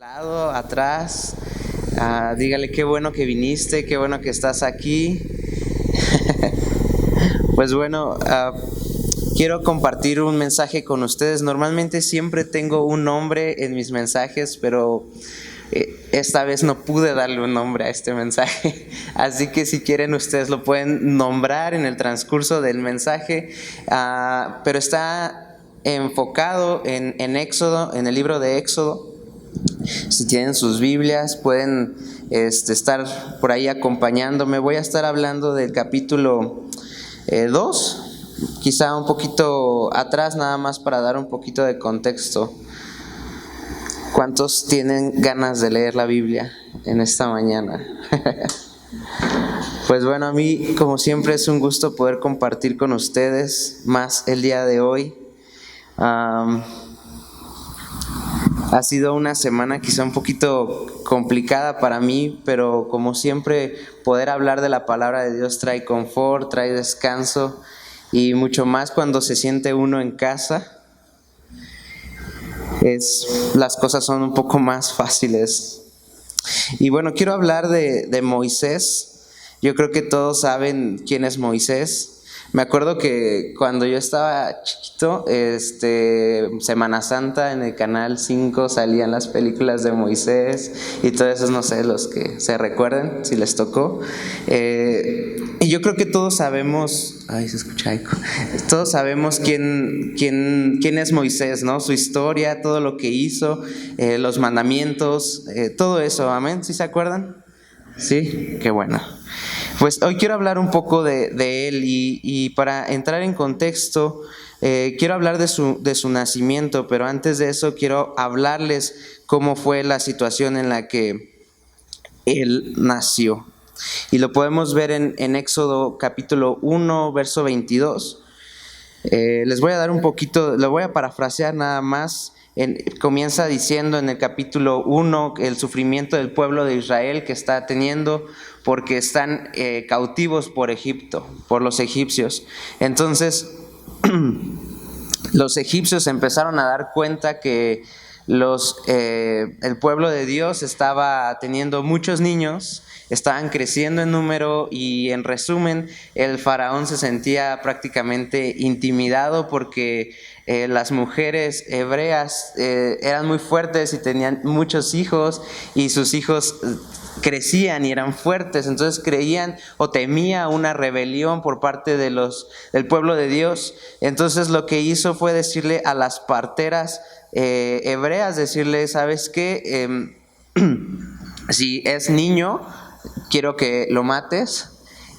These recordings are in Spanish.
Lado, atrás, dígale qué bueno que viniste, qué bueno que estás aquí. Pues bueno, quiero compartir un mensaje con ustedes. Normalmente siempre tengo un nombre en mis mensajes, pero esta vez no pude darle un nombre a este mensaje. Así que si quieren ustedes lo pueden nombrar en el transcurso del mensaje, pero está enfocado en Éxodo, en el libro de Éxodo. Si tienen sus Biblias, pueden estar por ahí acompañándome. Voy a estar hablando del capítulo 2, quizá un poquito atrás, nada más para dar un poquito de contexto. ¿Cuántos tienen ganas de leer la Biblia en esta mañana? Pues bueno, a mí como siempre es un gusto poder compartir con ustedes más el día de hoy. Ha sido una semana quizá un poquito complicada para mí, pero como siempre poder hablar de la palabra de Dios trae confort, trae descanso y mucho más cuando se siente uno en casa. Las cosas son un poco más fáciles. Y bueno, quiero hablar de Moisés. Yo creo que todos saben quién es Moisés. Me acuerdo que cuando yo estaba chiquito, Semana Santa en el Canal 5 salían las películas de Moisés y todos esos, no sé, los que se recuerden, si les tocó. Y yo creo que todos sabemos, se escucha eco. Todos sabemos quién es Moisés, ¿no? Su historia, todo lo que hizo, los mandamientos, todo eso, ¿amén? ¿Sí se acuerdan? Sí, qué bueno. Pues hoy quiero hablar un poco de él y para entrar en contexto, quiero hablar de su nacimiento, pero antes de eso quiero hablarles cómo fue la situación en la que él nació. Y lo podemos ver en Éxodo capítulo 1, verso 22. Les voy a dar un poquito, lo voy a parafrasear nada más. Comienza diciendo en el capítulo 1 el sufrimiento del pueblo de Israel que está teniendo porque están cautivos por Egipto, por los egipcios. Entonces los egipcios empezaron a dar cuenta que el pueblo de Dios estaba teniendo muchos niños, estaban creciendo en número y en resumen el faraón se sentía prácticamente intimidado porque las mujeres hebreas eran muy fuertes y tenían muchos hijos y sus hijos crecían y eran fuertes, entonces creían o temía una rebelión por parte del pueblo de Dios. Entonces lo que hizo fue decirle a las parteras hebreas, decirle, ¿sabes qué? Si es niño, quiero que lo mates,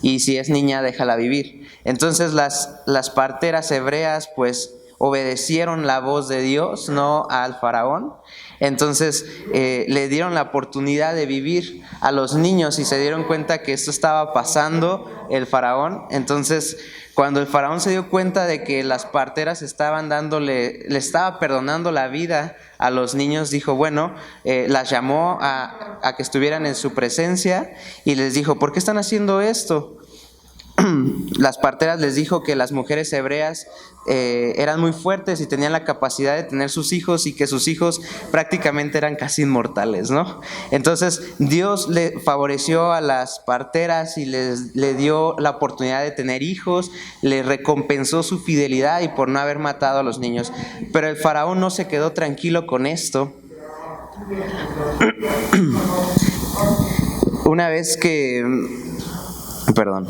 y si es niña, déjala vivir. Entonces las parteras hebreas pues obedecieron la voz de Dios, no al faraón. Entonces le dieron la oportunidad de vivir a los niños y se dieron cuenta que esto estaba pasando el faraón. Entonces cuando el faraón se dio cuenta de que las parteras le estaba perdonando la vida a los niños, dijo, bueno, las llamó a que estuvieran en su presencia y les dijo, ¿por qué están haciendo esto? Las parteras les dijo que las mujeres hebreas eran muy fuertes y tenían la capacidad de tener sus hijos y que sus hijos prácticamente eran casi inmortales, ¿no? Entonces Dios le favoreció a las parteras y le dio la oportunidad de tener hijos, le recompensó su fidelidad y por no haber matado a los niños. Pero el faraón no se quedó tranquilo con esto. Una vez que... Perdón,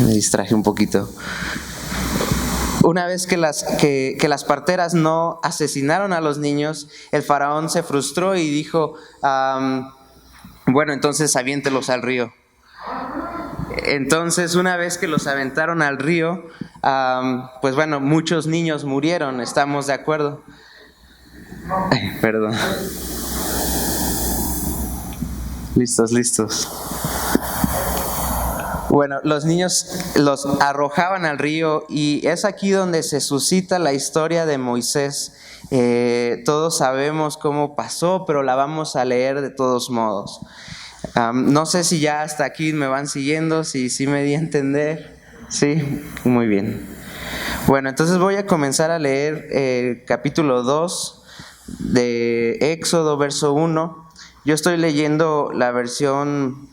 me distraje un poquito. Una vez que las parteras no asesinaron a los niños, el faraón se frustró y dijo, bueno, entonces aviéntelos al río. Entonces, una vez que los aventaron al río, pues bueno, muchos niños murieron, ¿estamos de acuerdo? Perdón. Listos. Bueno, los niños los arrojaban al río y es aquí donde se suscita la historia de Moisés. Todos sabemos cómo pasó, pero la vamos a leer de todos modos. No sé si ya hasta aquí me van siguiendo, si me di a entender. Sí, muy bien. Bueno, entonces voy a comenzar a leer capítulo 2 de Éxodo, verso 1. Yo estoy leyendo la versión,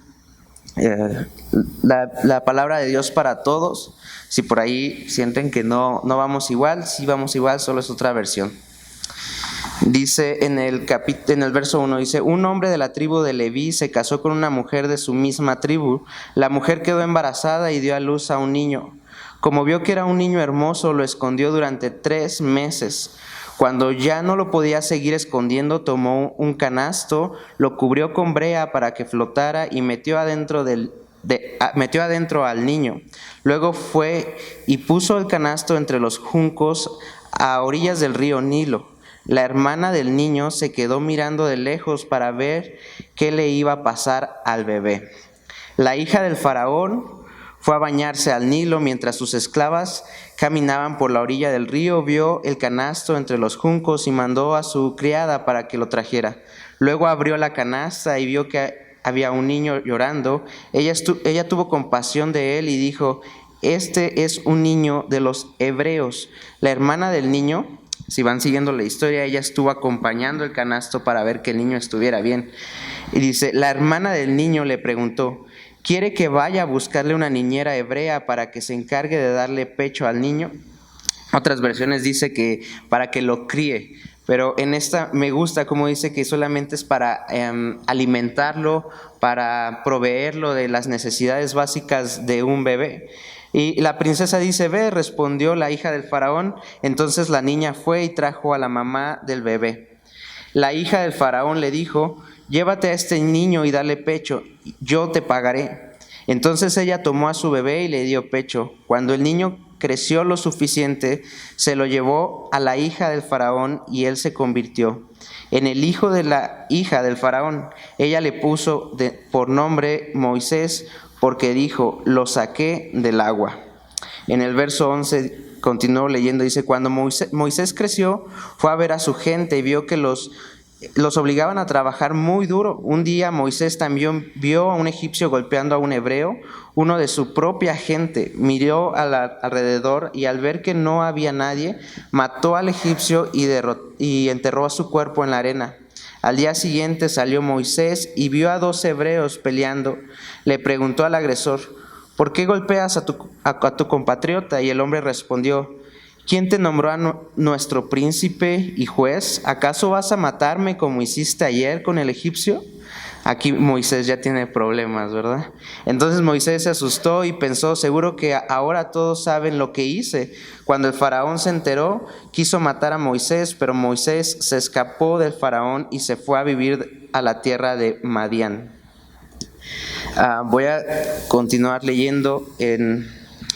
la palabra de Dios para todos. Si por ahí sienten que no vamos igual, sí vamos igual, solo es otra versión. Dice en el verso 1, dice: un hombre de la tribu de Leví se casó con una mujer de su misma tribu. La mujer quedó embarazada y dio a luz a un niño. Como vio que era un niño hermoso, lo escondió durante 3 meses. Cuando ya no lo podía seguir escondiendo, tomó un canasto, lo cubrió con brea para que flotara y metió adentro al niño. Luego fue y puso el canasto entre los juncos a orillas del río Nilo. La hermana del niño se quedó mirando de lejos para ver qué le iba a pasar al bebé. La hija del faraón fue a bañarse al Nilo mientras sus esclavas caminaban por la orilla del río. Vio el canasto entre los juncos y mandó a su criada para que lo trajera. Luego abrió la canasta y vio que había un niño llorando. Ella tuvo compasión de él y dijo: este es un niño de los hebreos. La hermana del niño, si van siguiendo la historia, ella estuvo acompañando el canasto para ver que el niño estuviera bien. Y dice: la hermana del niño le preguntó: ¿quiere que vaya a buscarle una niñera hebrea para que se encargue de darle pecho al niño? Otras versiones dice que para que lo críe, pero en esta me gusta como dice que solamente es para alimentarlo, para proveerlo de las necesidades básicas de un bebé. Y la princesa dice: ve, respondió la hija del faraón. Entonces la niña fue y trajo a la mamá del bebé. La hija del faraón le dijo: llévate a este niño y dale pecho, yo te pagaré. Entonces ella tomó a su bebé y le dio pecho. Cuando el niño creció lo suficiente, se lo llevó a la hija del faraón y él se convirtió en el hijo de la hija del faraón. Ella le puso por nombre Moisés, porque dijo: lo saqué del agua. En el verso 11 continuó leyendo, dice: cuando Moisés creció, fue a ver a su gente y vio que los obligaban a trabajar muy duro. Un día Moisés también vio a un egipcio golpeando a un hebreo, uno de su propia gente. Miró alrededor y al ver que no había nadie, mató al egipcio y enterró a su cuerpo en la arena. Al día siguiente salió Moisés y vio a 2 hebreos peleando. Le preguntó al agresor: ¿por qué golpeas a tu compatriota? Y el hombre respondió: ¿quién te nombró a nuestro príncipe y juez? ¿Acaso vas a matarme como hiciste ayer con el egipcio? Aquí Moisés ya tiene problemas, ¿verdad? Entonces Moisés se asustó y pensó: seguro que ahora todos saben lo que hice. Cuando el faraón se enteró, quiso matar a Moisés, pero Moisés se escapó del faraón y se fue a vivir a la tierra de Madián. Voy a continuar leyendo en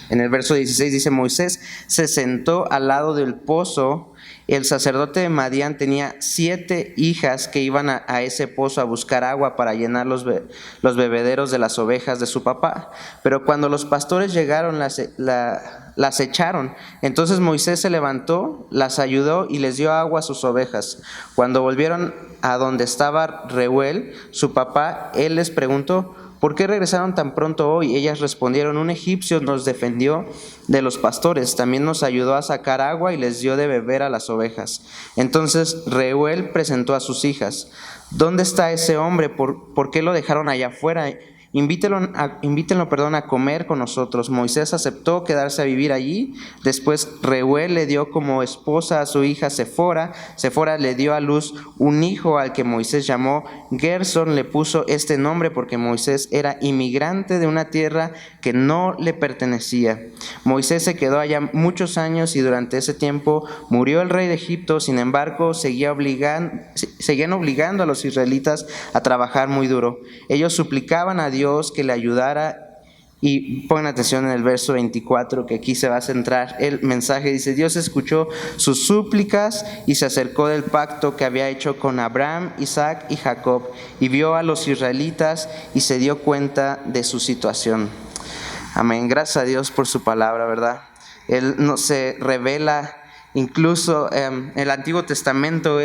el verso 16, dice: Moisés se sentó al lado del pozo. El sacerdote de Madián tenía 7 hijas que iban a ese pozo a buscar agua para llenar los bebederos de las ovejas de su papá. Pero cuando los pastores llegaron, las echaron. Entonces Moisés se levantó, las ayudó y les dio agua a sus ovejas. Cuando volvieron a donde estaba Reuel, su papá, él les preguntó: ¿por qué regresaron tan pronto hoy? Ellas respondieron: un egipcio nos defendió de los pastores, también nos ayudó a sacar agua y les dio de beber a las ovejas. Entonces Reuel presentó a sus hijas: ¿dónde está ese hombre? ¿Por qué lo dejaron allá afuera? Invítenlo a comer con nosotros. Moisés aceptó quedarse a vivir allí. Después Reuel le dio como esposa a su hija Sefora. Sefora le dio a luz un hijo al que Moisés llamó Gersón. Le puso este nombre porque Moisés era inmigrante de una tierra que no le pertenecía. Moisés se quedó allá muchos años y durante ese tiempo murió el rey de Egipto. Sin embargo, seguían obligando a los israelitas a trabajar muy duro. Ellos suplicaban a Dios que le ayudara. Y pongan atención en el verso 24, que aquí se va a centrar el mensaje. Dice: Dios escuchó sus súplicas y se acercó del pacto que había hecho con Abraham, Isaac y Jacob, y vio a los israelitas y se dio cuenta de su situación. Amén. Gracias a Dios por su palabra, ¿verdad? Él nos se revela. Incluso el Antiguo Testamento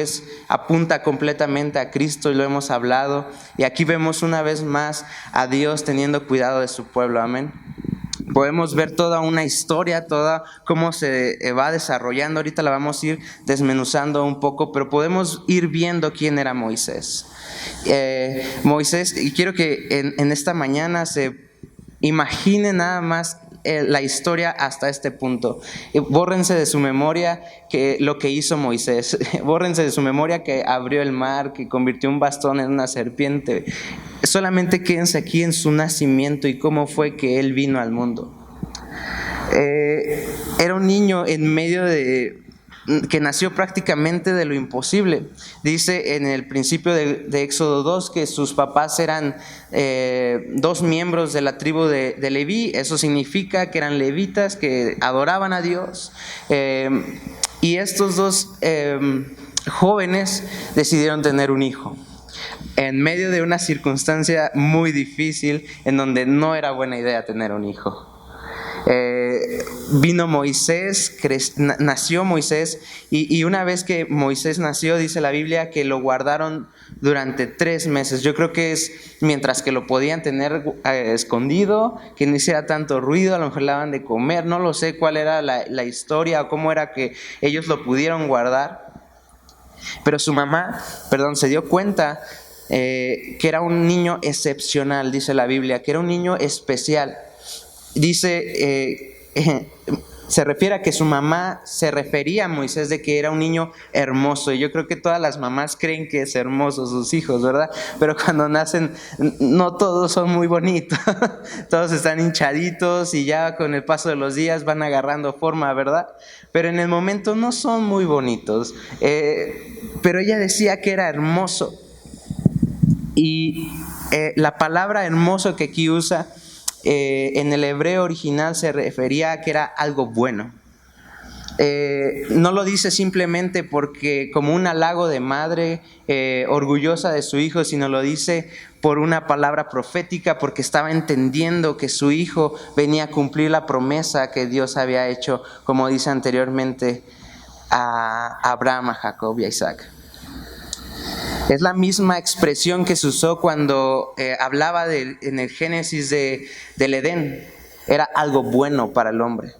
apunta completamente a Cristo y lo hemos hablado. Y aquí vemos una vez más a Dios teniendo cuidado de su pueblo. Amén. Podemos ver toda una historia, toda cómo se va desarrollando. Ahorita la vamos a ir desmenuzando un poco, pero podemos ir viendo quién era Moisés. Moisés, y quiero que en esta mañana se imagine nada más la historia hasta este punto. Bórrense de su memoria lo que hizo Moisés. Bórrense de su memoria que abrió el mar, que convirtió un bastón en una serpiente. Solamente quédense aquí en su nacimiento y cómo fue que él vino al mundo. Era un niño en medio que nació prácticamente de lo imposible. Dice en el principio de Éxodo 2 que sus papás eran 2 miembros de la tribu de Leví. Eso significa que eran levitas, que adoraban a Dios. Y estos 2 jóvenes decidieron tener un hijo en medio de una circunstancia muy difícil en donde no era buena idea tener un hijo. Vino Moisés, nació Moisés, y una vez que Moisés nació, dice la Biblia que lo guardaron durante 3 meses. Yo creo que es mientras que lo podían tener escondido, que no hiciera tanto ruido, a lo mejor le daban de comer, no lo sé cuál era la historia o cómo era que ellos lo pudieron guardar. Pero su mamá, se dio cuenta que era un niño excepcional, dice la Biblia, que era un niño especial. Dice, se refiere a que su mamá se refería a Moisés de que era un niño hermoso. Y yo creo que todas las mamás creen que es hermoso sus hijos, ¿verdad? Pero cuando nacen, no todos son muy bonitos. Todos están hinchaditos y ya con el paso de los días van agarrando forma, ¿verdad? Pero en el momento no son muy bonitos. Pero ella decía que era hermoso. Y la palabra hermoso que aquí usa en el hebreo original se refería a que era algo bueno. No lo dice simplemente porque como un halago de madre orgullosa de su hijo, sino lo dice por una palabra profética, porque estaba entendiendo que su hijo venía a cumplir la promesa que Dios había hecho, como dice anteriormente, a Abraham, a Jacob y a Isaac. Es la misma expresión que se usó cuando hablaba en el Génesis del Edén. Era algo bueno para el hombre.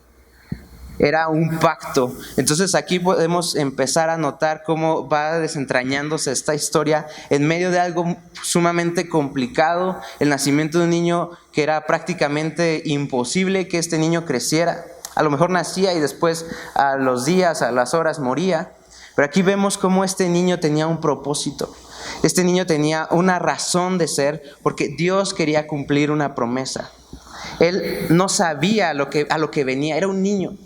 Era un pacto. Entonces aquí podemos empezar a notar cómo va desentrañándose esta historia en medio de algo sumamente complicado. El nacimiento de un niño que era prácticamente imposible que este niño creciera. A lo mejor nacía y después a los días, a las horas moría. Pero aquí vemos cómo este niño tenía un propósito. Este niño tenía una razón de ser porque Dios quería cumplir una promesa. Él no sabía a lo que venía, era un niño.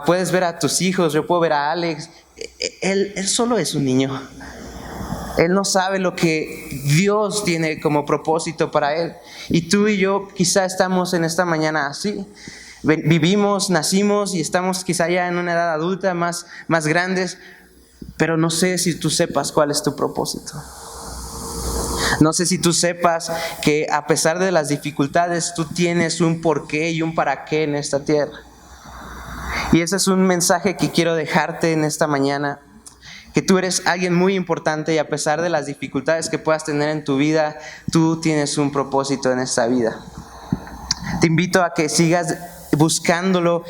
Puedes ver a tus hijos, yo puedo ver a Alex. Él solo es un niño. Él no sabe lo que Dios tiene como propósito para él. Y tú y yo quizá estamos en esta mañana así. Vivimos, nacimos y estamos quizá ya en una edad adulta, más grandes. Pero no sé si tú sepas cuál es tu propósito. No sé si tú sepas que a pesar de las dificultades, tú tienes un porqué y un para qué en esta tierra. Y ese es un mensaje que quiero dejarte en esta mañana. Que tú eres alguien muy importante y a pesar de las dificultades que puedas tener en tu vida, tú tienes un propósito en esta vida. Te invito a que sigas buscándolo.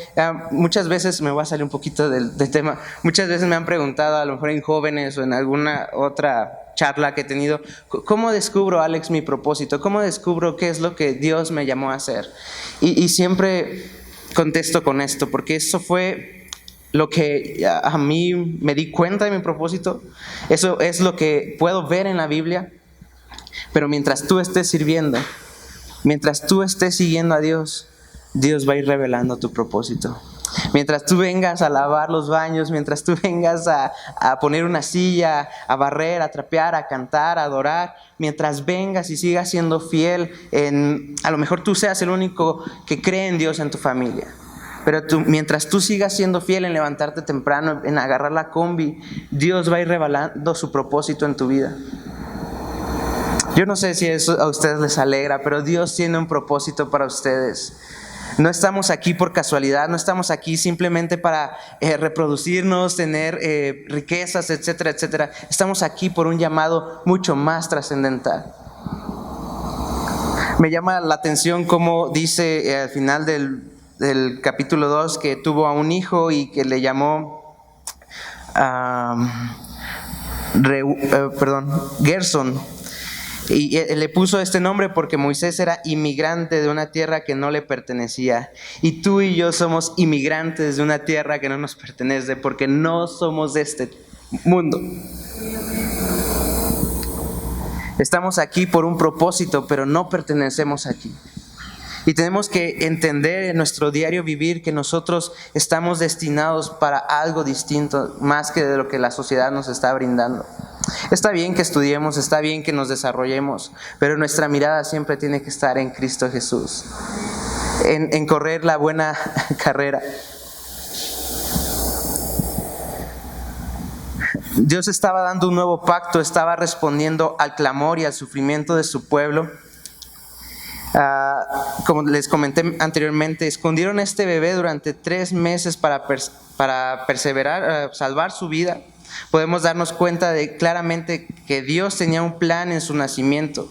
Muchas veces, me voy a salir un poquito del tema, muchas veces me han preguntado, a lo mejor en jóvenes o en alguna otra charla que he tenido, ¿cómo descubro, Alex, mi propósito? ¿Cómo descubro qué es lo que Dios me llamó a hacer? Y siempre contesto con esto, porque eso fue lo que a mí me di cuenta de mi propósito. Eso es lo que puedo ver en la Biblia. Pero mientras tú estés sirviendo, mientras tú estés siguiendo a Dios, Dios va a ir revelando tu propósito. Mientras tú vengas a lavar los baños, mientras tú vengas a poner una silla, a barrer, a trapear, a cantar, a adorar, mientras vengas y sigas siendo fiel a lo mejor tú seas el único que cree en Dios en tu familia. Pero mientras tú sigas siendo fiel en levantarte temprano, en agarrar la combi, Dios va a ir revelando su propósito en tu vida. Yo no sé si eso a ustedes les alegra, pero Dios tiene un propósito para ustedes. No estamos aquí por casualidad, no estamos aquí simplemente para reproducirnos, tener riquezas, etcétera, etcétera. Estamos aquí por un llamado mucho más trascendental. Me llama la atención cómo dice al final del capítulo 2 que tuvo a un hijo y que le llamó Gersón. Y le puso este nombre porque Moisés era inmigrante de una tierra que no le pertenecía. Y tú y yo somos inmigrantes de una tierra que no nos pertenece, porque no somos de este mundo. Estamos aquí por un propósito, pero no pertenecemos aquí. Y tenemos que entender en nuestro diario vivir que nosotros estamos destinados para algo distinto, más que de lo que la sociedad nos está brindando. Está bien que estudiemos, está bien que nos desarrollemos, pero nuestra mirada siempre tiene que estar en Cristo Jesús, en correr la buena carrera. Dios estaba dando un nuevo pacto, estaba respondiendo al clamor y al sufrimiento de su pueblo. Como les comenté anteriormente, escondieron a este bebé durante 3 meses para perseverar, salvar su vida. Podemos darnos cuenta de claramente que Dios tenía un plan en su nacimiento.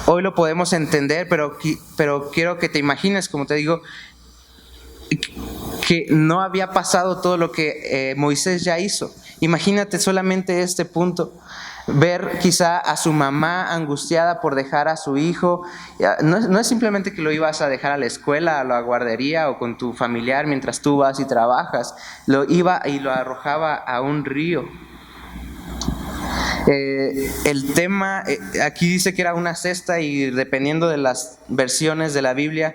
Hoy lo podemos entender, pero quiero que te imagines, como te digo, que no había pasado todo lo que Moisés ya hizo. Imagínate solamente este punto. Ver quizá a su mamá angustiada por dejar a su hijo. No es simplemente que lo ibas a dejar a la escuela, a la guardería o con tu familiar mientras tú vas y trabajas. Lo iba y lo arrojaba a un río. El tema, aquí dice que era una cesta, y dependiendo de las versiones de la Biblia,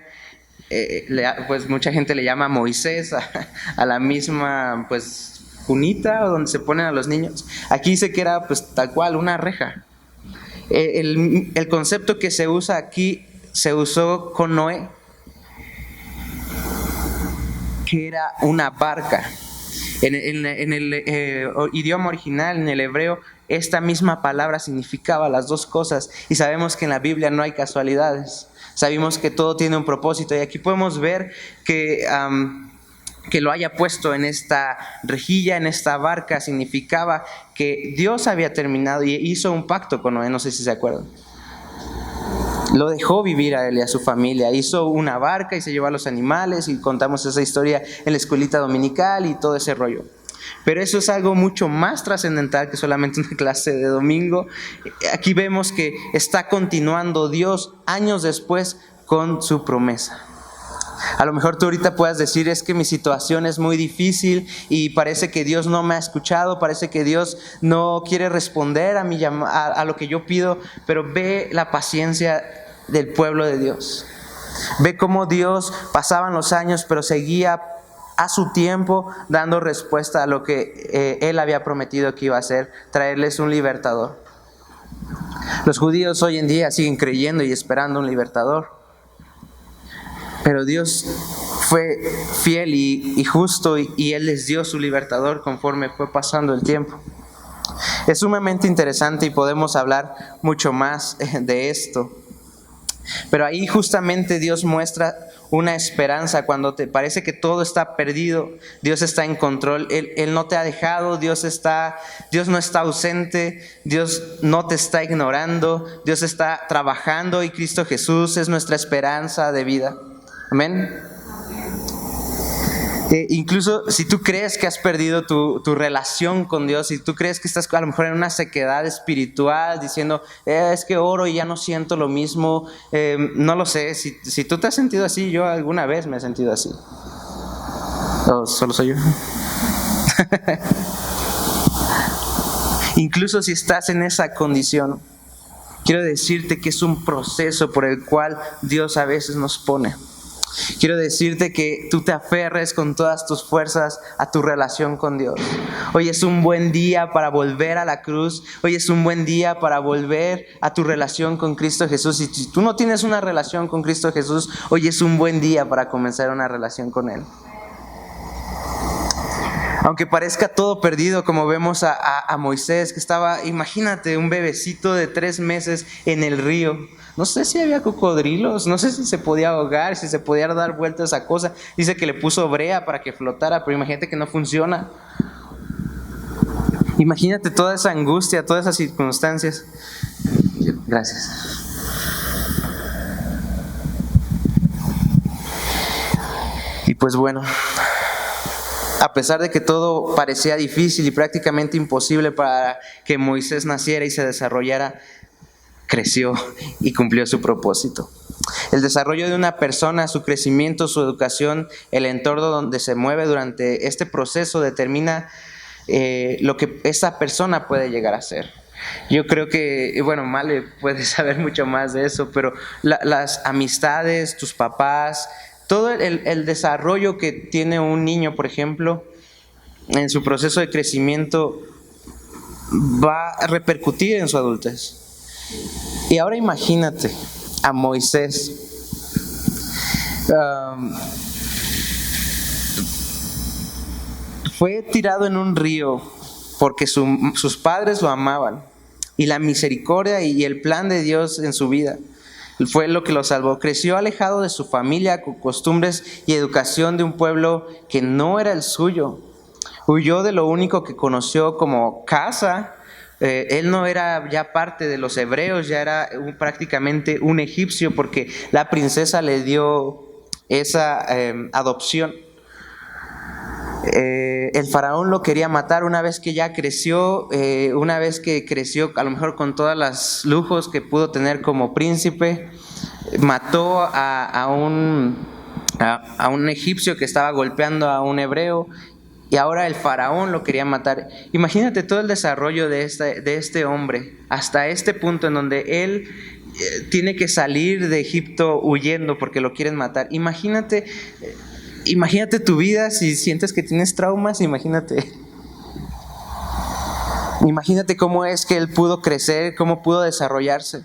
pues mucha gente le llama Moisés a la misma pues cunita o donde se ponen a los niños. Aquí dice que era pues tal cual una reja. El concepto que se usa aquí se usó con Noé, que era una barca. En el idioma original, en el hebreo, esta misma palabra significaba las dos cosas, y sabemos que en la Biblia no hay casualidades. Sabemos que todo tiene un propósito, y aquí podemos ver que lo haya puesto en esta rejilla, en esta barca, significaba que Dios había terminado y hizo un pacto con Noé. No sé si se acuerdan. Lo dejó vivir a él y a su familia. Hizo una barca y se llevó a los animales, y contamos esa historia en la escuelita dominical y todo ese rollo. Pero eso es algo mucho más trascendental que solamente una clase de domingo. Aquí vemos que está continuando Dios años después con su promesa. A lo mejor tú ahorita puedas decir: es que mi situación es muy difícil y parece que Dios no me ha escuchado, parece que Dios no quiere responder a lo que yo pido. Pero ve la paciencia del pueblo de Dios. Ve cómo Dios, pasaban los años, pero seguía a su tiempo dando respuesta a lo que Él había prometido que iba a hacer: traerles un libertador. Los judíos hoy en día siguen creyendo y esperando un libertador. Pero Dios fue fiel y justo, y Él les dio su libertador conforme fue pasando el tiempo. Es sumamente interesante y podemos hablar mucho más de esto. Pero ahí justamente Dios muestra una esperanza cuando te parece que todo está perdido. Dios está en control. Él no te ha dejado. Dios no está ausente. Dios no te está ignorando. Dios está trabajando, y Cristo Jesús es nuestra esperanza de vida. Amén. Incluso si tú crees que has perdido tu relación con Dios, si tú crees que estás a lo mejor en una sequedad espiritual, diciendo: es que oro y ya no siento lo mismo, no lo sé. Si tú te has sentido así, yo alguna vez me he sentido así. ¿O solo soy yo? Incluso si estás en esa condición, quiero decirte que es un proceso por el cual Dios a veces nos pone. Quiero decirte que tú te aferres con todas tus fuerzas a tu relación con Dios. Hoy es un buen día para volver a la cruz. Hoy es un buen día para volver a tu relación con Cristo Jesús. Y si tú no tienes una relación con Cristo Jesús, hoy es un buen día para comenzar una relación con Él. Aunque parezca todo perdido, como vemos a Moisés, que estaba, imagínate, un bebecito de 3 meses en el río. No sé si había cocodrilos, no sé si se podía ahogar, si se podía dar vueltas a esa cosa. Dice que le puso brea para que flotara, pero imagínate que no funciona. Imagínate toda esa angustia, todas esas circunstancias. Gracias. Pues bueno, a pesar de que todo parecía difícil y prácticamente imposible para que Moisés naciera y se desarrollara, creció y cumplió su propósito. El desarrollo de una persona, su crecimiento, su educación, el entorno donde se mueve durante este proceso determina lo que esa persona puede llegar a ser. Yo creo que, bueno, Male puede saber mucho más de eso, pero las amistades, tus papás, todo el desarrollo que tiene un niño, por ejemplo, en su proceso de crecimiento va a repercutir en su adultez. Y ahora imagínate a Moisés. Fue tirado en un río porque sus padres lo amaban, y la misericordia y el plan de Dios en su vida fue lo que lo salvó. Creció alejado de su familia, con costumbres y educación de un pueblo que no era el suyo. Huyó de lo único que conoció como casa. Él no era ya parte de los hebreos, ya era prácticamente un egipcio, porque la princesa le dio esa adopción. El faraón lo quería matar una vez que ya creció, a lo mejor con todos los lujos que pudo tener como príncipe. Mató a un egipcio que estaba golpeando a un hebreo, y ahora el faraón lo quería matar. Imagínate todo el desarrollo de este hombre hasta este punto en donde él tiene que salir de Egipto huyendo porque lo quieren matar. Imagínate tu vida si sientes que tienes traumas. Imagínate cómo es que él pudo crecer, cómo pudo desarrollarse.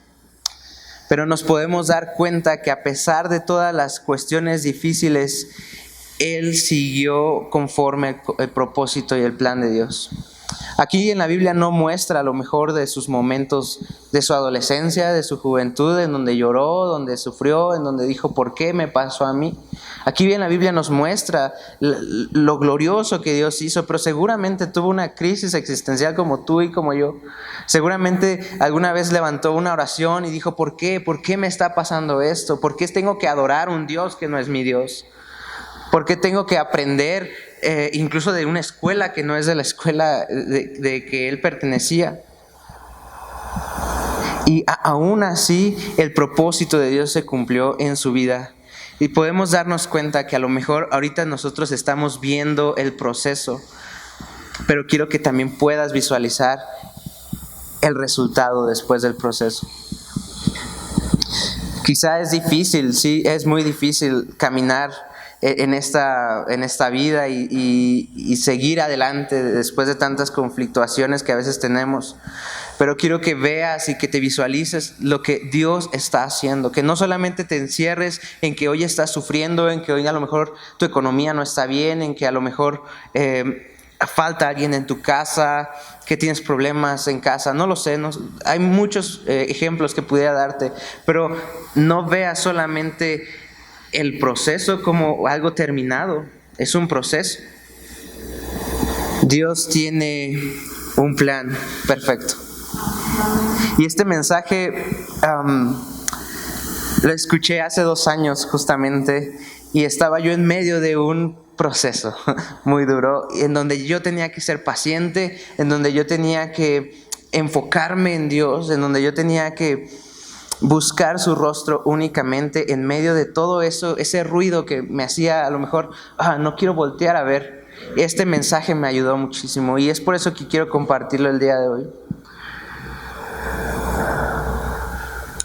Pero nos podemos dar cuenta que a pesar de todas las cuestiones difíciles, él siguió conforme el propósito y el plan de Dios. Aquí en la Biblia no muestra a lo mejor de sus momentos de su adolescencia, de su juventud, en donde lloró, donde sufrió, en donde dijo, ¿por qué me pasó a mí? Aquí en la Biblia nos muestra lo glorioso que Dios hizo, pero seguramente tuvo una crisis existencial como tú y como yo. Seguramente alguna vez levantó una oración y dijo, ¿por qué? ¿Por qué me está pasando esto? ¿Por qué tengo que adorar a un Dios que no es mi Dios? ¿Por qué tengo que aprender incluso de una escuela que no es de la escuela de que él pertenecía? Y aún así el propósito de Dios se cumplió en su vida. Y podemos darnos cuenta que a lo mejor ahorita nosotros estamos viendo el proceso, pero quiero que también puedas visualizar el resultado después del proceso. Quizá es difícil, sí, es muy difícil caminar en esta vida y seguir adelante después de tantas conflictuaciones que a veces tenemos. Pero quiero que veas y que te visualices lo que Dios está haciendo, que no solamente te encierres en que hoy estás sufriendo, en que hoy a lo mejor tu economía no está bien, en que a lo mejor falta alguien en tu casa, que tienes problemas en casa, no lo sé, hay muchos ejemplos que pudiera darte, pero no veas solamente el proceso como algo terminado. Es un proceso. Dios tiene un plan perfecto. Y este mensaje lo escuché hace 2 años justamente, y estaba yo en medio de un proceso muy duro, en donde yo tenía que ser paciente, en donde yo tenía que enfocarme en Dios, en donde yo tenía que buscar su rostro únicamente en medio de todo eso, ese ruido que me hacía a lo mejor, no quiero voltear a ver. Este mensaje me ayudó muchísimo y es por eso que quiero compartirlo el día de hoy.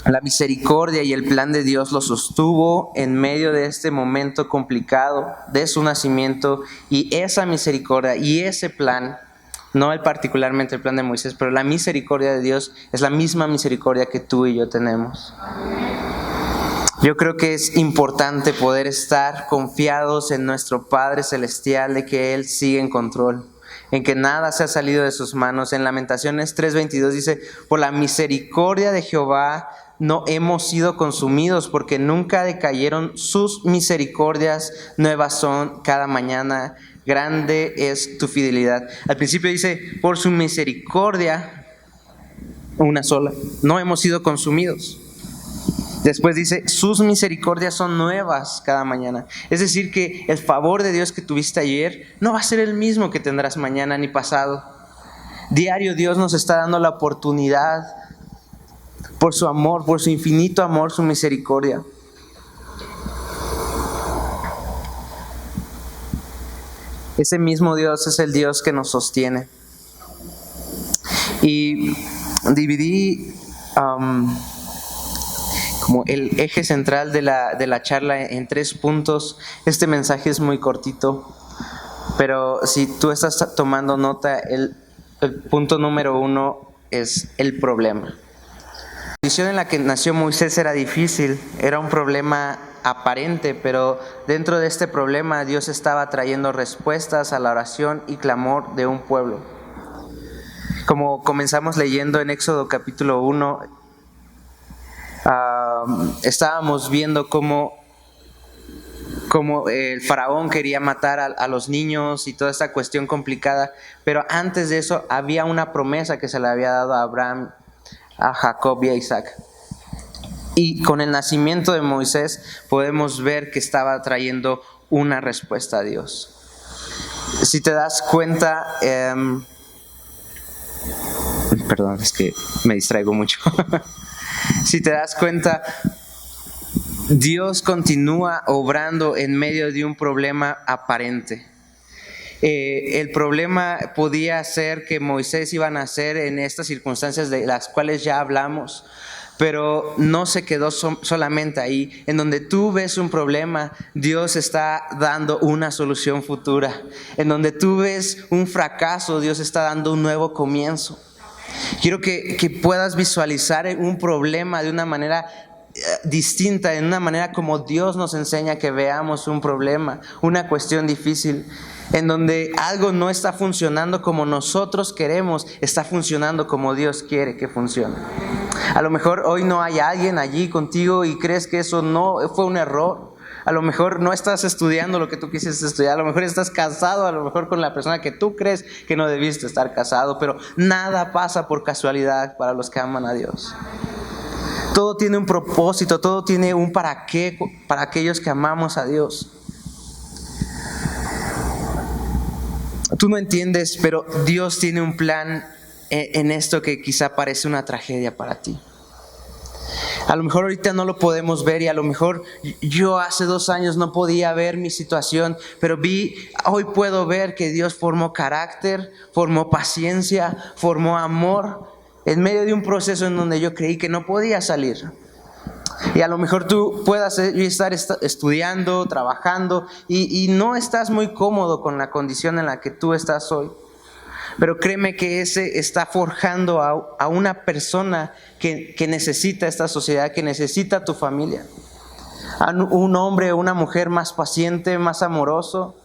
La misericordia y el plan de Dios lo sostuvo en medio de este momento complicado de su nacimiento, y esa misericordia y ese plan, no particularmente el plan de Moisés, pero la misericordia de Dios es la misma misericordia que tú y yo tenemos. Yo creo que es importante poder estar confiados en nuestro Padre Celestial, de que Él sigue en control, en que nada se ha salido de sus manos. En Lamentaciones 3:22 dice, por la misericordia de Jehová no hemos sido consumidos, porque nunca decayeron sus misericordias, nuevas son cada mañana, grande es tu fidelidad. Al principio dice, por su misericordia, una sola, no hemos sido consumidos. Después dice, sus misericordias son nuevas cada mañana. Es decir, que el favor de Dios que tuviste ayer no va a ser el mismo que tendrás mañana ni pasado. Diario Dios nos está dando la oportunidad por su amor, por su infinito amor, su misericordia. Ese mismo Dios es el Dios que nos sostiene. Y dividí como el eje central de la charla en 3 puntos. Este mensaje es muy cortito, pero si tú estás tomando nota, el punto número 1 es el problema. La condición en la que nació Moisés era difícil, era un problema aparente, pero dentro de este problema Dios estaba trayendo respuestas a la oración y clamor de un pueblo. Como comenzamos leyendo en Éxodo capítulo 1, estábamos viendo cómo el faraón quería matar a los niños y toda esta cuestión complicada, pero antes de eso había una promesa que se le había dado a Abraham, a Jacob y a Isaac. Y con el nacimiento de Moisés podemos ver que estaba trayendo una respuesta a Dios. Si te das cuenta, perdón, es que me distraigo mucho. Si te das cuenta, Dios continúa obrando en medio de un problema aparente. El problema podía ser que Moisés iba a nacer en estas circunstancias de las cuales ya hablamos, pero no se quedó solamente ahí. En donde tú ves un problema, Dios está dando una solución futura. En donde tú ves un fracaso, Dios está dando un nuevo comienzo. Quiero que puedas visualizar un problema de una manera distinta, en una manera como Dios nos enseña que veamos un problema, una cuestión difícil, en donde algo no está funcionando como nosotros queremos, está funcionando como Dios quiere que funcione. A lo mejor hoy no hay alguien allí contigo y crees que eso no fue un error. A lo mejor no estás estudiando lo que tú quisiste estudiar, a lo mejor estás casado, a lo mejor con la persona que tú crees que no debiste estar casado, pero nada pasa por casualidad para los que aman a Dios. Todo tiene un propósito, todo tiene un para qué para aquellos que amamos a Dios. Tú no entiendes, pero Dios tiene un plan en esto que quizá parece una tragedia para ti. A lo mejor ahorita no lo podemos ver y a lo mejor yo hace 2 años no podía ver mi situación, pero hoy puedo ver que Dios formó carácter, formó paciencia, formó amor en medio de un proceso en donde yo creí que no podía salir. Y a lo mejor tú puedas estar estudiando, trabajando y no estás muy cómodo con la condición en la que tú estás hoy. Pero créeme que ese está forjando a una persona que necesita esta sociedad, que necesita tu familia. A un hombre o una mujer más paciente, más amoroso.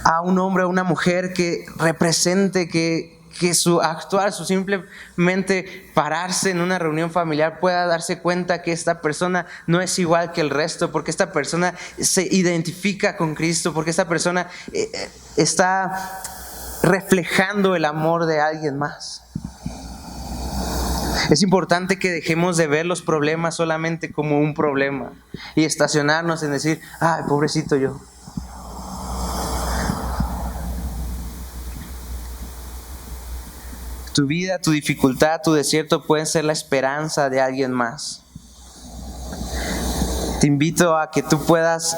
A un hombre o una mujer que represente, que su actuar, su simplemente pararse en una reunión familiar pueda darse cuenta que esta persona no es igual que el resto, porque esta persona se identifica con Cristo, porque esta persona está reflejando el amor de alguien más. Es importante que dejemos de ver los problemas solamente como un problema y estacionarnos en decir, ay, pobrecito yo. Tu vida, tu dificultad, tu desierto pueden ser la esperanza de alguien más. Te invito a que tú puedas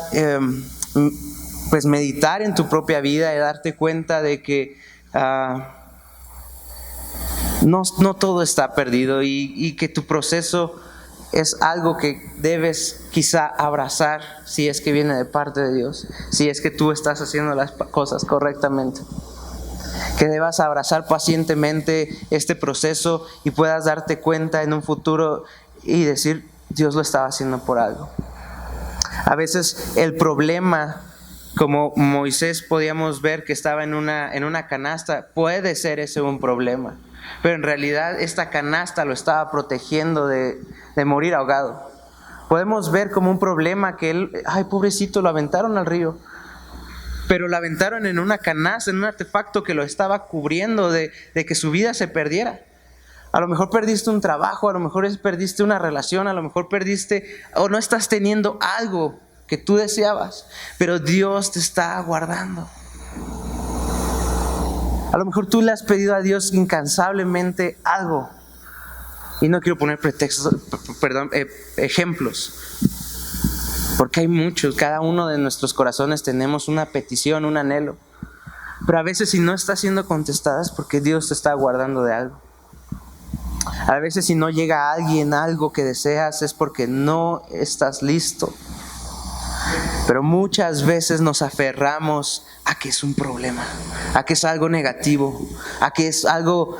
pues meditar en tu propia vida y darte cuenta de que no todo está perdido y que tu proceso es algo que debes quizá abrazar si es que viene de parte de Dios, si es que tú estás haciendo las cosas correctamente. Que debas abrazar pacientemente este proceso y puedas darte cuenta en un futuro y decir, Dios lo estaba haciendo por algo. A veces el problema, como Moisés podíamos ver que estaba en una canasta, puede ser ese un problema, pero en realidad esta canasta lo estaba protegiendo de morir ahogado. Podemos ver como un problema que él, ay pobrecito, lo aventaron al río, pero lo aventaron en una canasta, en un artefacto que lo estaba cubriendo de que su vida se perdiera. A lo mejor perdiste un trabajo, a lo mejor perdiste una relación, a lo mejor perdiste o no estás teniendo algo que tú deseabas, pero Dios te está guardando. A lo mejor tú le has pedido a Dios incansablemente algo. Y no quiero poner ejemplos, porque hay muchos. Cada uno de nuestros corazones tenemos una petición, un anhelo. Pero a veces si no está siendo contestada es porque Dios te está guardando de algo. A veces si no llega a alguien algo que deseas es porque no estás listo. Pero muchas veces nos aferramos a que es un problema, a que es algo negativo, a que es algo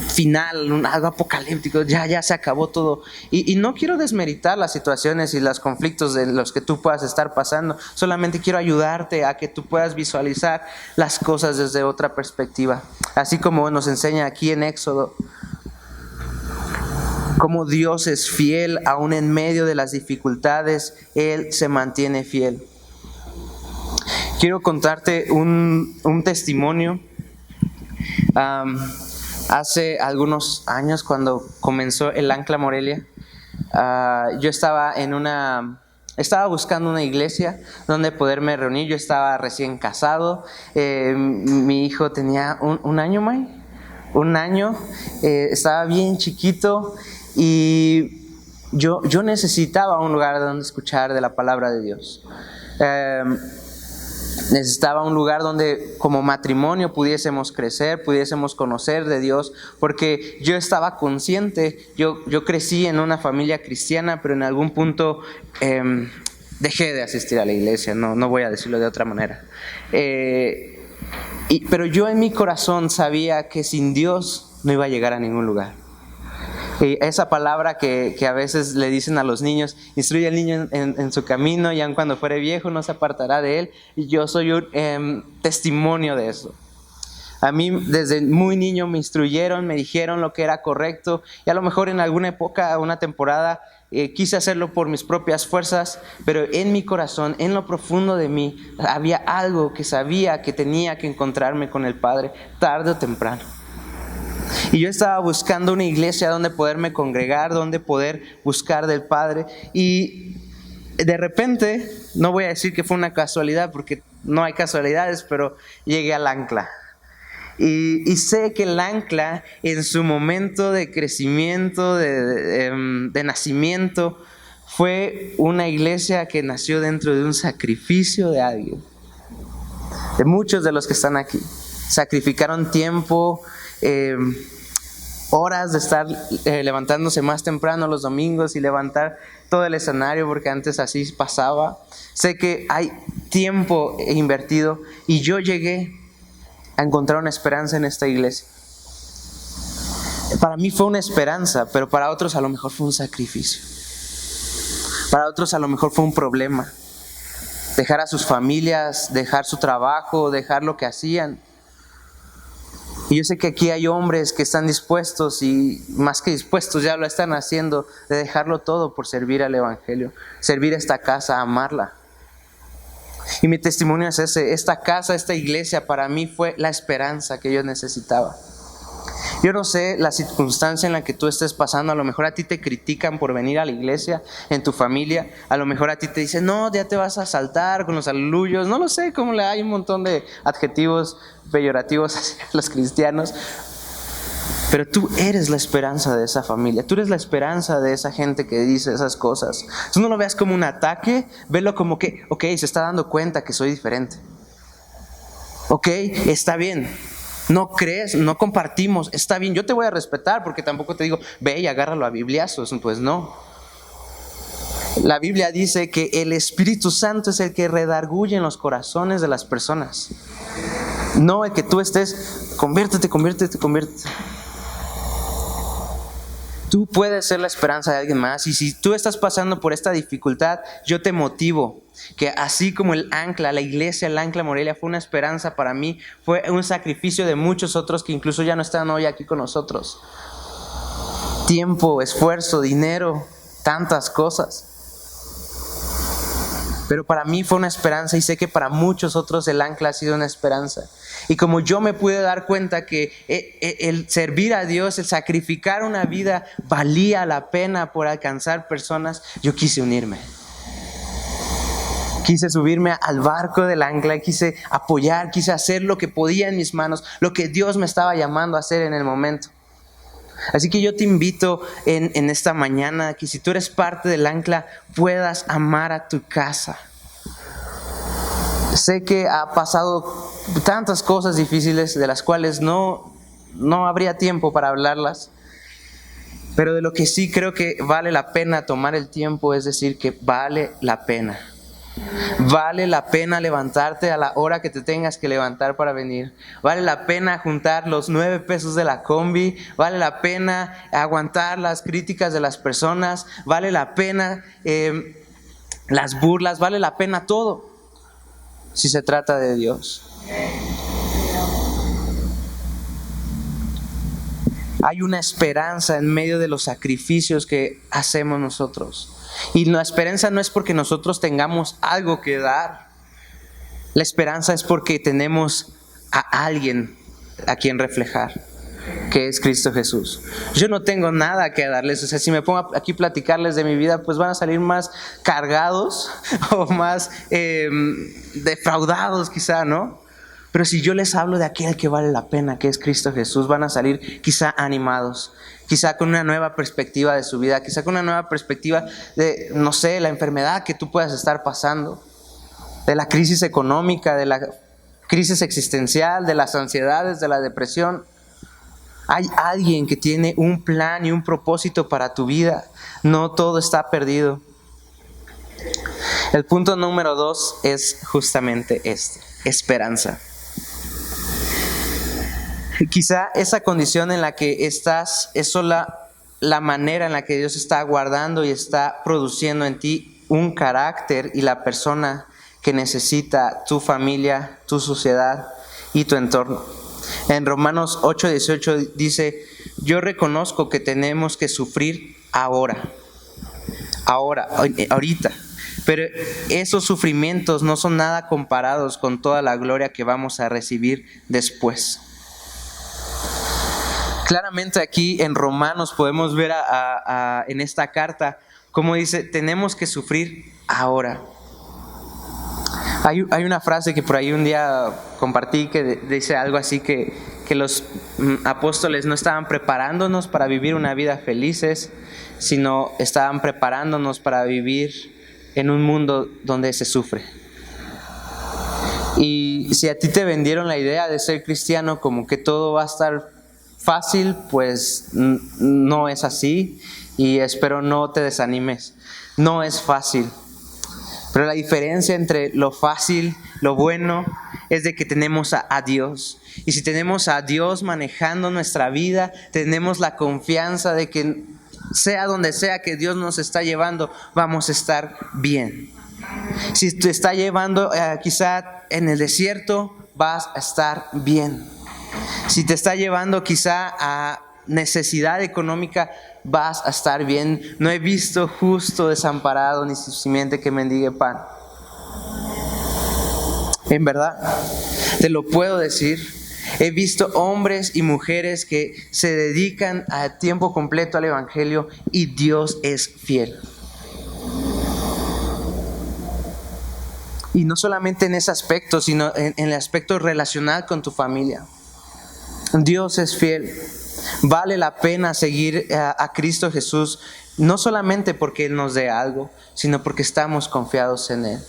final, algo apocalíptico, ya se acabó todo. Y no quiero desmeritar las situaciones y los conflictos de los que tú puedas estar pasando, solamente quiero ayudarte a que tú puedas visualizar las cosas desde otra perspectiva, así como nos enseña aquí en Éxodo, cómo Dios es fiel aún en medio de las dificultades. Él se mantiene fiel. Quiero contarte un testimonio. Hace algunos años, cuando comenzó el Ancla Morelia, yo estaba buscando una iglesia donde poderme reunir. Yo estaba recién casado, mi hijo tenía un año, May, estaba bien chiquito y yo necesitaba un lugar donde escuchar de la palabra de Dios. Necesitaba un lugar donde como matrimonio pudiésemos crecer, pudiésemos conocer de Dios, porque yo estaba consciente, yo crecí en una familia cristiana, pero en algún punto dejé de asistir a la iglesia, no voy a decirlo de otra manera. Pero yo en mi corazón sabía que sin Dios no iba a llegar a ningún lugar. Y esa palabra que a veces le dicen a los niños: instruye al niño en su camino y aun cuando fuere viejo no se apartará de él. Y yo soy un testimonio de eso. A mí desde muy niño me instruyeron, me dijeron lo que era correcto, y a lo mejor en alguna época, una temporada, quise hacerlo por mis propias fuerzas, pero en mi corazón, en lo profundo de mí, había algo que sabía que tenía que encontrarme con el Padre tarde o temprano. Y yo estaba buscando una iglesia donde poderme congregar, donde poder buscar del Padre. Y de repente, no voy a decir que fue una casualidad, porque no hay casualidades, pero llegué al Ancla. Y sé que el Ancla, en su momento de crecimiento, de nacimiento, fue una iglesia que nació dentro de un sacrificio de alguien. De muchos de los que están aquí. Sacrificaron tiempo, horas de estar levantándose más temprano los domingos y levantar todo el escenario, porque antes así pasaba. Sé que hay tiempo invertido, y yo llegué a encontrar una esperanza en esta iglesia. Para mí fue una esperanza, pero para otros a lo mejor fue un sacrificio. Para otros a lo mejor fue un problema. Dejar a sus familias, dejar su trabajo, dejar lo que hacían. Y yo sé que aquí hay hombres que están dispuestos, y más que dispuestos ya lo están haciendo, de dejarlo todo por servir al Evangelio, servir a esta casa, amarla. Y mi testimonio es ese: esta casa, esta iglesia para mí fue la esperanza que yo necesitaba. Yo no sé la circunstancia en la que tú estés pasando. A lo mejor a ti te critican por venir a la iglesia, en tu familia. A lo mejor a ti te dicen: no, ya te vas a saltar con los aleluyos. No lo sé, como hay un montón de adjetivos peyorativos hacia los cristianos. Pero tú eres la esperanza de esa familia. Tú eres la esperanza de esa gente que dice esas cosas. Tú no lo veas como un ataque, velo como que, ok, se está dando cuenta que soy diferente. Ok, está bien. No crees, no compartimos, está bien, yo te voy a respetar, porque tampoco te digo, ve y agárralo a bibliazos. Pues no. La Biblia dice que el Espíritu Santo es el que redarguye en los corazones de las personas. No el que tú estés, conviértete. Tú puedes ser la esperanza de alguien más. Y si tú estás pasando por esta dificultad, yo te motivo que así como el Ancla, la iglesia, el Ancla Morelia fue una esperanza para mí, fue un sacrificio de muchos otros que incluso ya no están hoy aquí con nosotros. Tiempo, esfuerzo, dinero, tantas cosas. Pero para mí fue una esperanza y sé que para muchos otros el ancla ha sido una esperanza. Y como yo me pude dar cuenta que el servir a Dios, el sacrificar una vida valía la pena por alcanzar personas, yo quise unirme. Quise subirme al barco del ancla, quise apoyar, quise hacer lo que podía en mis manos, lo que Dios me estaba llamando a hacer en el momento. Así que yo te invito en esta mañana que si tú eres parte del ancla, puedas amar a tu casa. Sé que ha pasado tantas cosas difíciles de las cuales no habría tiempo para hablarlas, pero de lo que sí creo que vale la pena tomar el tiempo es decir que vale la pena. Vale la pena levantarte a la hora que te tengas que levantar para venir. Vale la pena juntar los 9 pesos de la combi. Vale la pena aguantar las críticas de las personas. Vale la pena las burlas. Vale la pena todo si se trata de Dios. Hay una esperanza en medio de los sacrificios que hacemos nosotros. Y la esperanza no es porque nosotros tengamos algo que dar. La esperanza es porque tenemos a alguien a quien reflejar, que es Cristo Jesús. Yo no tengo nada que darles. O sea, si me pongo aquí a platicarles de mi vida, pues van a salir más cargados o más defraudados quizá, ¿no? Pero si yo les hablo de aquel que vale la pena, que es Cristo Jesús, van a salir quizá animados, quizá con una nueva perspectiva de su vida, quizá con una nueva perspectiva de, no sé, la enfermedad que tú puedas estar pasando, de la crisis económica, de la crisis existencial, de las ansiedades, de la depresión. Hay alguien que tiene un plan y un propósito para tu vida. No todo está perdido. El punto número 2 es justamente este: esperanza. Quizá esa condición en la que estás es sola la manera en la que Dios está guardando y está produciendo en ti un carácter y la persona que necesita tu familia, tu sociedad y tu entorno. En Romanos 8:18 dice: yo reconozco que tenemos que sufrir ahorita, pero esos sufrimientos no son nada comparados con toda la gloria que vamos a recibir después. Claramente aquí en Romanos podemos ver en esta carta cómo dice: tenemos que sufrir ahora. Hay una frase que por ahí un día compartí que dice algo así que los apóstoles no estaban preparándonos para vivir una vida felices, sino estaban preparándonos para vivir en un mundo donde se sufre. Y si a ti te vendieron la idea de ser cristiano como que todo va a estar fácil, pues no es así, y espero no te desanimes. No es fácil. Pero la diferencia entre lo fácil, lo bueno, es de que tenemos a Dios. Y si tenemos a Dios manejando nuestra vida, tenemos la confianza de que sea donde sea que Dios nos está llevando, vamos a estar bien. Si te está llevando quizá en el desierto, vas a estar bien. Si te está llevando quizá a necesidad económica, vas a estar bien. No he visto justo desamparado ni su simiente que mendigue pan. En verdad, te lo puedo decir. He visto hombres y mujeres que se dedican a tiempo completo al Evangelio y Dios es fiel. Y no solamente en ese aspecto, sino en el aspecto relacional con tu familia. Dios es fiel. Vale la pena seguir a Cristo Jesús, no solamente porque Él nos dé algo, sino porque estamos confiados en Él.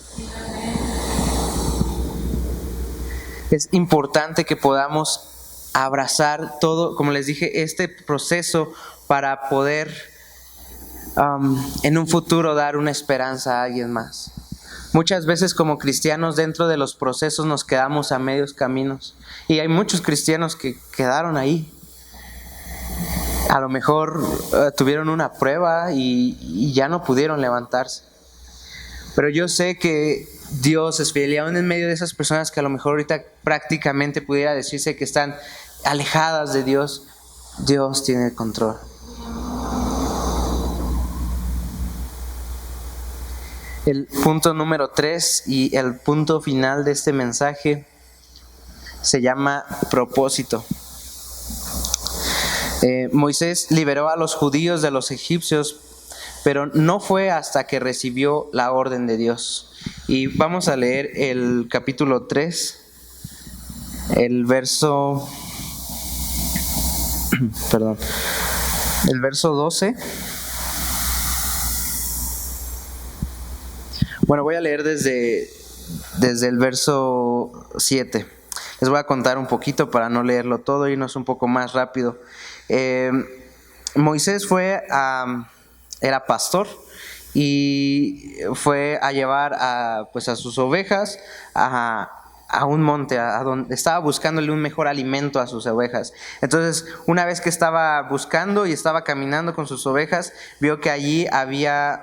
Es importante que podamos abrazar todo, como les dije, este proceso para poder en un futuro dar una esperanza a alguien más. Muchas veces como cristianos dentro de los procesos nos quedamos a medios caminos y hay muchos cristianos que quedaron ahí. A lo mejor tuvieron una prueba y ya no pudieron levantarse. Pero yo sé que Dios es fiel y aún en medio de esas personas que a lo mejor ahorita prácticamente pudiera decirse que están alejadas de Dios, Dios tiene el control. El punto número 3 y el punto final de este mensaje se llama propósito. Moisés liberó a los judíos de los egipcios, pero no fue hasta que recibió la orden de Dios. Y vamos a leer el capítulo 3, el verso 12. Bueno, voy a leer desde el verso 7. Les voy a contar un poquito para no leerlo todo, irnos un poco más rápido. Moisés era pastor y fue a llevar a sus ovejas a un monte, a donde estaba buscándole un mejor alimento a sus ovejas. Entonces, una vez que estaba buscando y estaba caminando con sus ovejas, vio que allí había,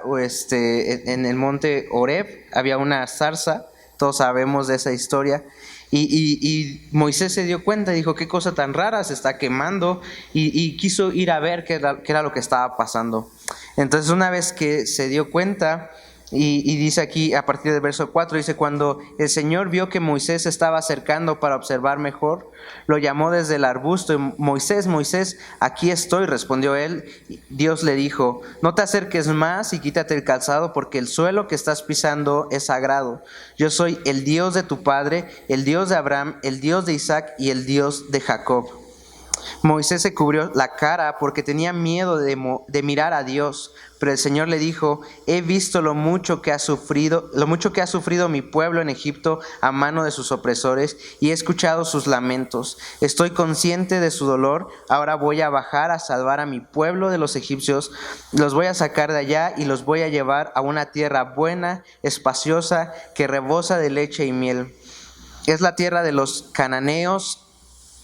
en el monte Horeb, había una zarza. Todos sabemos de esa historia. Y Moisés se dio cuenta y dijo: qué cosa tan rara, se está quemando, y quiso ir a ver qué era lo que estaba pasando. Entonces, una vez que se dio cuenta, y dice aquí a partir del verso 4, dice: cuando el Señor vio que Moisés se estaba acercando para observar mejor, lo llamó desde el arbusto. Y Moisés, Moisés, aquí estoy, respondió él. Dios le dijo: no te acerques más y quítate el calzado, porque el suelo que estás pisando es sagrado. Yo soy el Dios de tu padre, el Dios de Abraham, el Dios de Isaac y el Dios de Jacob. Moisés se cubrió la cara porque tenía miedo de mirar a Dios, pero el Señor le dijo: he visto lo mucho que ha sufrido mi pueblo en Egipto a mano de sus opresores, y he escuchado sus lamentos. Estoy consciente de su dolor. Ahora voy a bajar a salvar a mi pueblo de los egipcios. Los voy a sacar de allá y los voy a llevar a una tierra buena, espaciosa, que rebosa de leche y miel. Es la tierra de los cananeos,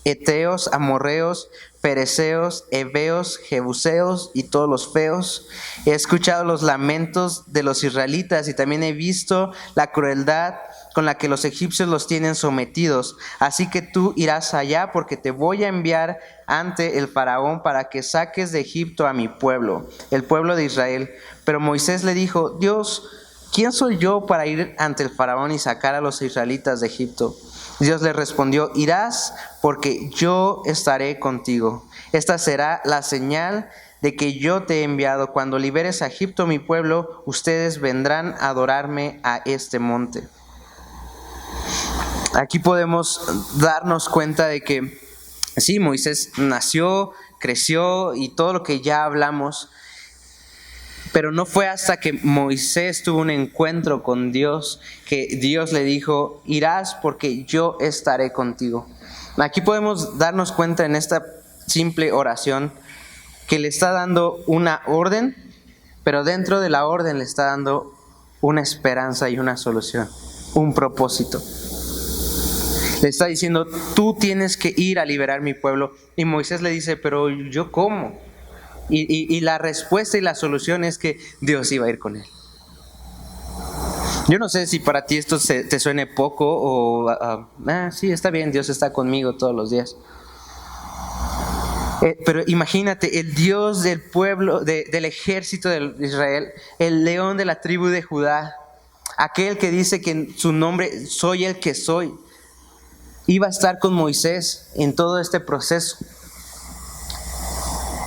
heteos, amorreos, fereceos, heveos, jebuseos y todos los feos. He escuchado los lamentos de los israelitas y también he visto la crueldad con la que los egipcios los tienen sometidos. Así que tú irás allá, porque te voy a enviar ante el faraón para que saques de Egipto a mi pueblo, el pueblo de Israel. Pero Moisés le dijo: Dios, ¿quién soy yo para ir ante el faraón y sacar a los israelitas de Egipto? Dios le respondió: irás, porque yo estaré contigo. Esta será la señal de que yo te he enviado. Cuando liberes a Egipto, mi pueblo, ustedes vendrán a adorarme a este monte. Aquí podemos darnos cuenta de que sí, Moisés nació, creció y todo lo que ya hablamos, pero no fue hasta que Moisés tuvo un encuentro con Dios que Dios le dijo: irás, porque yo estaré contigo. Aquí podemos darnos cuenta en esta simple oración que le está dando una orden, pero dentro de la orden le está dando una esperanza y una solución, un propósito. Le está diciendo: tú tienes que ir a liberar mi pueblo. Y Moisés le dice: pero ¿yo cómo? Y la respuesta y la solución es que Dios iba a ir con él. Yo no sé si para ti esto te suene poco o sí, está bien, Dios está conmigo todos los días. Pero imagínate, el Dios del pueblo, del ejército de Israel, el león de la tribu de Judá, aquel que dice que en su nombre soy el que soy, iba a estar con Moisés en todo este proceso.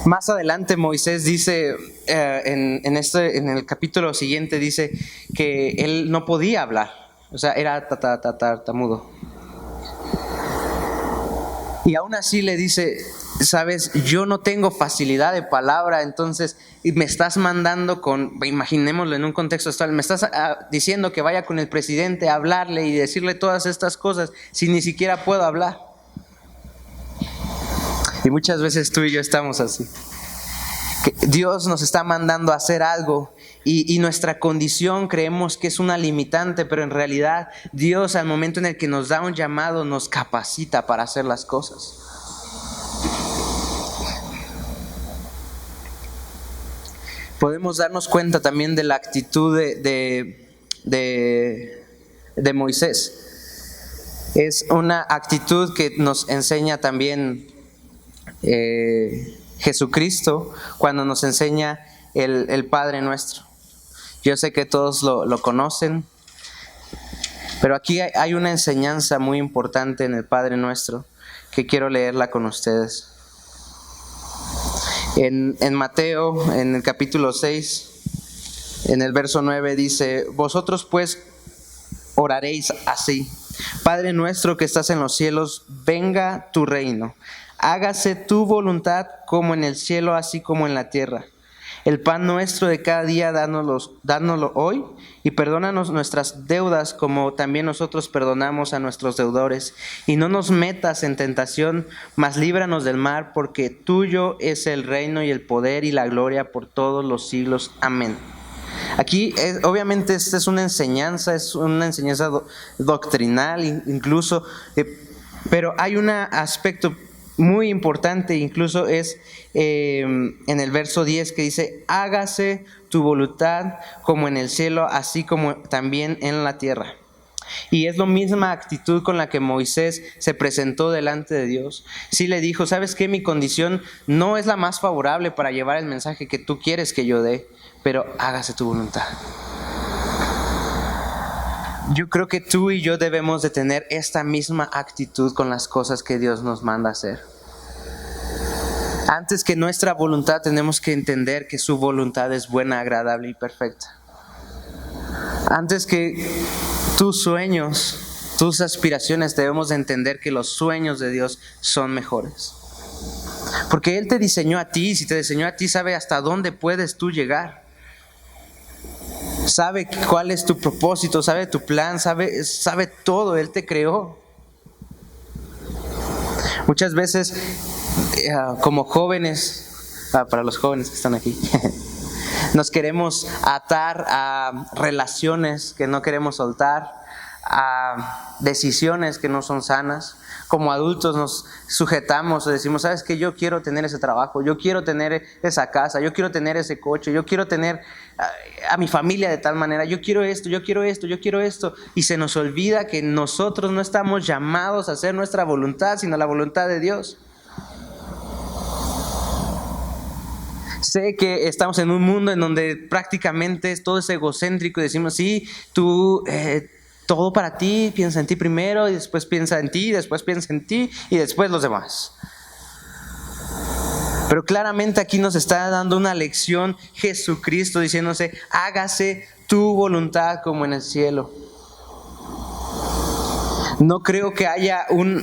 Más adelante Moisés dice, en el capítulo siguiente, dice que él no podía hablar, o sea, era tartamudo. Y aún así le dice: sabes, yo no tengo facilidad de palabra, entonces me estás mandando imaginémoslo en un contexto actual, me estás diciendo que vaya con el presidente a hablarle y decirle todas estas cosas si ni siquiera puedo hablar. Y muchas veces tú y yo estamos así. Que Dios nos está mandando a hacer algo y nuestra condición creemos que es una limitante, pero en realidad Dios, al momento en el que nos da un llamado, nos capacita para hacer las cosas. Podemos darnos cuenta también de la actitud de Moisés. Es una actitud que nos enseña también Jesucristo cuando nos enseña el Padre Nuestro. Yo sé que todos lo conocen, pero aquí hay una enseñanza muy importante en el Padre Nuestro que quiero leerla con ustedes. En Mateo, en el capítulo 6, en el verso 9 dice: vosotros pues oraréis así: Padre nuestro que estás en los cielos, venga tu reino. Hágase tu voluntad como en el cielo, así como en la tierra. El pan nuestro de cada día, dánoslo hoy, y perdónanos nuestras deudas como también nosotros perdonamos a nuestros deudores. Y no nos metas en tentación, mas líbranos del mal, porque tuyo es el reino y el poder y la gloria por todos los siglos. Amén. Aquí obviamente esta es una enseñanza doctrinal incluso, pero hay un aspecto muy importante, incluso es en el verso 10 que dice: hágase tu voluntad como en el cielo, así como también en la tierra. Y es la misma actitud con la que Moisés se presentó delante de Dios. Sí le dijo: ¿sabes qué? Mi condición no es la más favorable para llevar el mensaje que tú quieres que yo dé, pero hágase tu voluntad. Yo creo que tú y yo debemos de tener esta misma actitud con las cosas que Dios nos manda hacer. Antes que nuestra voluntad, tenemos que entender que su voluntad es buena, agradable y perfecta. Antes que tus sueños, tus aspiraciones, debemos de entender que los sueños de Dios son mejores. Porque Él te diseñó a ti, y si te diseñó a ti, sabe hasta dónde puedes tú llegar. Sabe cuál es tu propósito, sabe tu plan, sabe todo. Él te creó. Muchas veces, como jóvenes, para los jóvenes que están aquí, nos queremos atar a relaciones que no queremos soltar, a decisiones que no son sanas. Como adultos nos sujetamos y decimos: ¿sabes qué? Yo quiero tener ese trabajo, yo quiero tener esa casa, yo quiero tener ese coche, yo quiero tener a mi familia de tal manera, yo quiero esto, yo quiero esto, yo quiero esto. Y se nos olvida que nosotros no estamos llamados a hacer nuestra voluntad, sino la voluntad de Dios. Sé que estamos en un mundo en donde prácticamente todo es egocéntrico y decimos: sí, tú... todo para ti, piensa en ti primero, y después piensa en ti, y después piensa en ti, y después los demás. Pero claramente aquí nos está dando una lección Jesucristo, diciéndose: hágase tu voluntad como en el cielo. No creo que haya un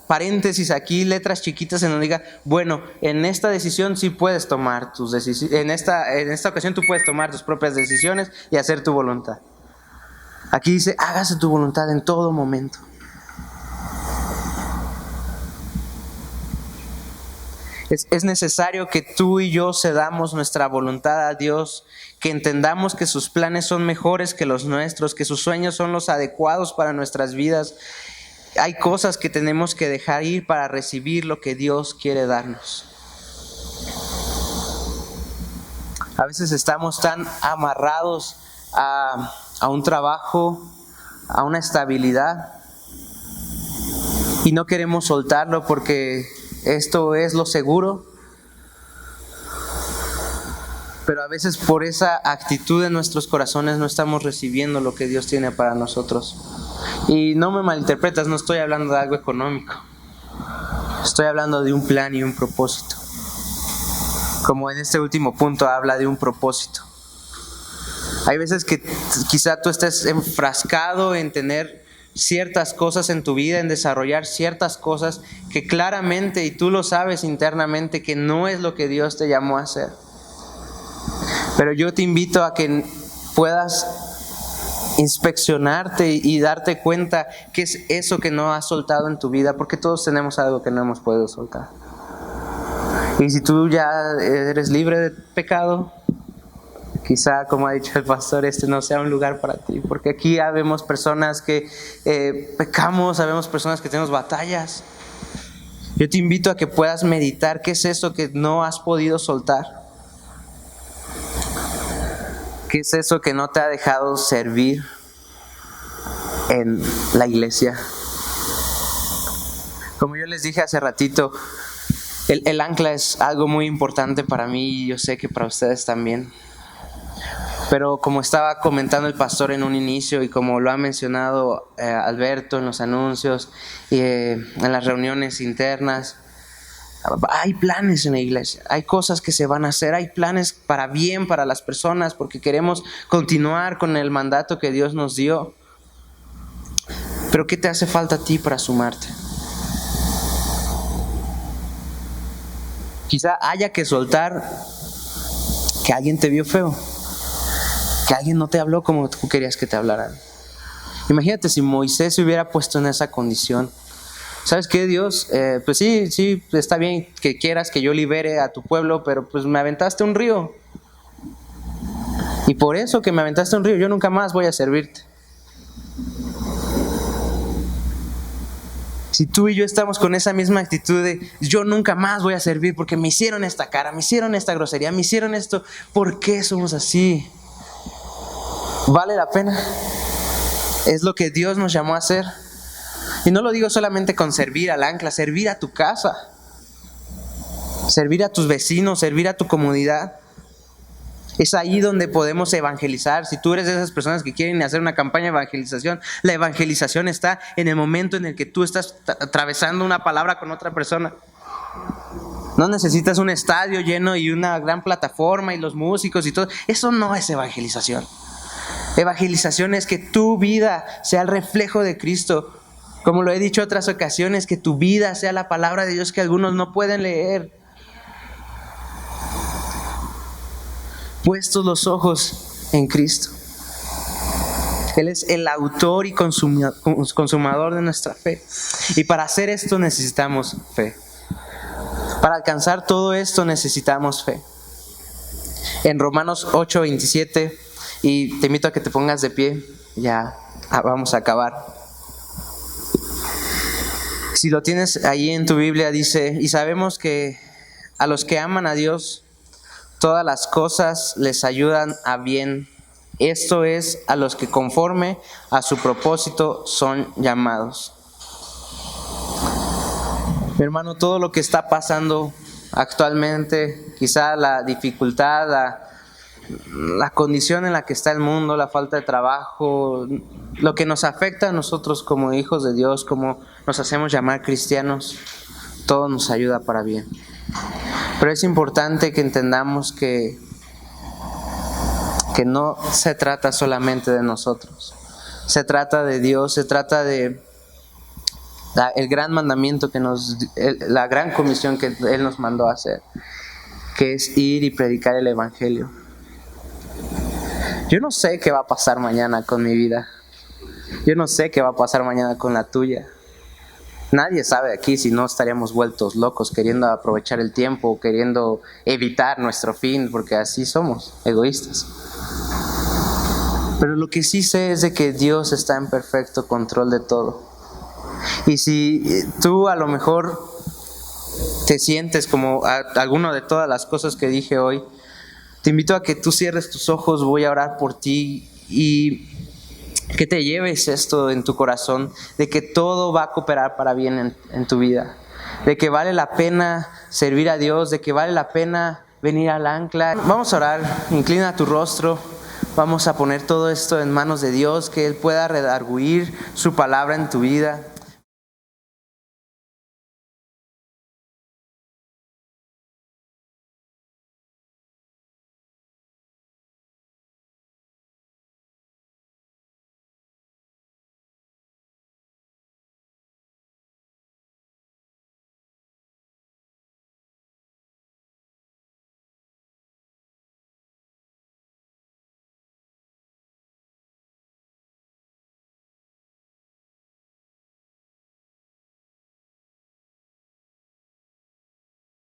paréntesis aquí, letras chiquitas en donde diga: bueno, en esta decisión sí puedes tomar tus decisiones, en esta ocasión tú puedes tomar tus propias decisiones y hacer tu voluntad. Aquí dice: hágase tu voluntad en todo momento. Es necesario que tú y yo cedamos nuestra voluntad a Dios, que entendamos que sus planes son mejores que los nuestros, que sus sueños son los adecuados para nuestras vidas. Hay cosas que tenemos que dejar ir para recibir lo que Dios quiere darnos. A veces estamos tan amarrados a un trabajo, a una estabilidad, y no queremos soltarlo porque esto es lo seguro. Pero a veces por esa actitud en nuestros corazones no estamos recibiendo lo que Dios tiene para nosotros. Y no me malinterpretas, no estoy hablando de algo económico. Estoy hablando de un plan y un propósito. Como en este último punto habla de un propósito. Hay veces que quizá tú estés enfrascado en tener ciertas cosas en tu vida, en desarrollar ciertas cosas que claramente, y tú lo sabes internamente, que no es lo que Dios te llamó a hacer. Pero yo te invito a que puedas inspeccionarte y darte cuenta qué es eso que no has soltado en tu vida, porque todos tenemos algo que no hemos podido soltar. Y si tú ya eres libre de pecado, quizá, como ha dicho el pastor, este no sea un lugar para ti, porque aquí habemos personas que pecamos, habemos personas que tenemos batallas. Yo te invito a que puedas meditar qué es eso que no has podido soltar. ¿Qué es eso que no te ha dejado servir en la iglesia? Como yo les dije hace ratito, el ancla es algo muy importante para mí y yo sé que para ustedes también. Pero como estaba comentando el pastor en un inicio y como lo ha mencionado Alberto en los anuncios y en las reuniones internas, hay planes en la iglesia, hay cosas que se van a hacer, hay planes para bien para las personas porque queremos continuar con el mandato que Dios nos dio. Pero ¿qué te hace falta a ti para sumarte? Quizá haya que soltar que alguien te vio feo, que alguien no te habló como tú querías que te hablaran. Imagínate si Moisés se hubiera puesto en esa condición. ¿Sabes qué, Dios? Pues sí, está bien que quieras que yo libere a tu pueblo, pero pues me aventaste un río. Y por eso que me aventaste un río, yo nunca más voy a servirte. Si tú y yo estamos con esa misma actitud de yo nunca más voy a servir porque me hicieron esta cara, me hicieron esta grosería, me hicieron esto, ¿por qué somos así? ¿Vale la pena? Es lo que Dios nos llamó a hacer. Y no lo digo solamente con servir al ancla, servir a tu casa, servir a tus vecinos, servir a tu comunidad. Es ahí donde podemos evangelizar. Si tú eres de esas personas que quieren hacer una campaña de evangelización, la evangelización está en el momento en el que tú estás atravesando una palabra con otra persona. No necesitas un estadio lleno y una gran plataforma y los músicos y todo. Eso no es evangelización. Evangelización es que tu vida sea el reflejo de Cristo. Como lo he dicho en otras ocasiones, que tu vida sea la palabra de Dios que algunos no pueden leer. Puestos los ojos en Cristo. Él es el autor y consumador de nuestra fe. Y para hacer esto necesitamos fe. Para alcanzar todo esto necesitamos fe. En Romanos 8:27, y te invito a que te pongas de pie, ya vamos a acabar. Si lo tienes ahí en tu Biblia, dice, y sabemos que a los que aman a Dios, todas las cosas les ayudan a bien. Esto es, a los que conforme a su propósito son llamados. Mi hermano, todo lo que está pasando actualmente, quizá la dificultad, la condición en la que está el mundo, la falta de trabajo, lo que nos afecta a nosotros como hijos de Dios, como nos hacemos llamar cristianos, todo nos ayuda para bien. Pero es importante que entendamos que no se trata solamente de nosotros, se trata de Dios, se trata de el gran mandamiento la gran comisión que Él nos mandó a hacer, que es ir y predicar el evangelio. Yo no sé qué va a pasar mañana con mi vida. Yo no sé qué va a pasar mañana con la tuya. Nadie sabe aquí, si no estaríamos vueltos locos queriendo aprovechar el tiempo, queriendo evitar nuestro fin, porque así somos, egoístas. Pero lo que sí sé es de que Dios está en perfecto control de todo. Y si tú a lo mejor te sientes como alguno de todas las cosas que dije hoy, te invito a que tú cierres tus ojos, voy a orar por ti y que te lleves esto en tu corazón, de que todo va a cooperar para bien en tu vida, de que vale la pena servir a Dios, de que vale la pena venir al ancla. Vamos a orar, inclina tu rostro, vamos a poner todo esto en manos de Dios, que Él pueda redarguir su palabra en tu vida.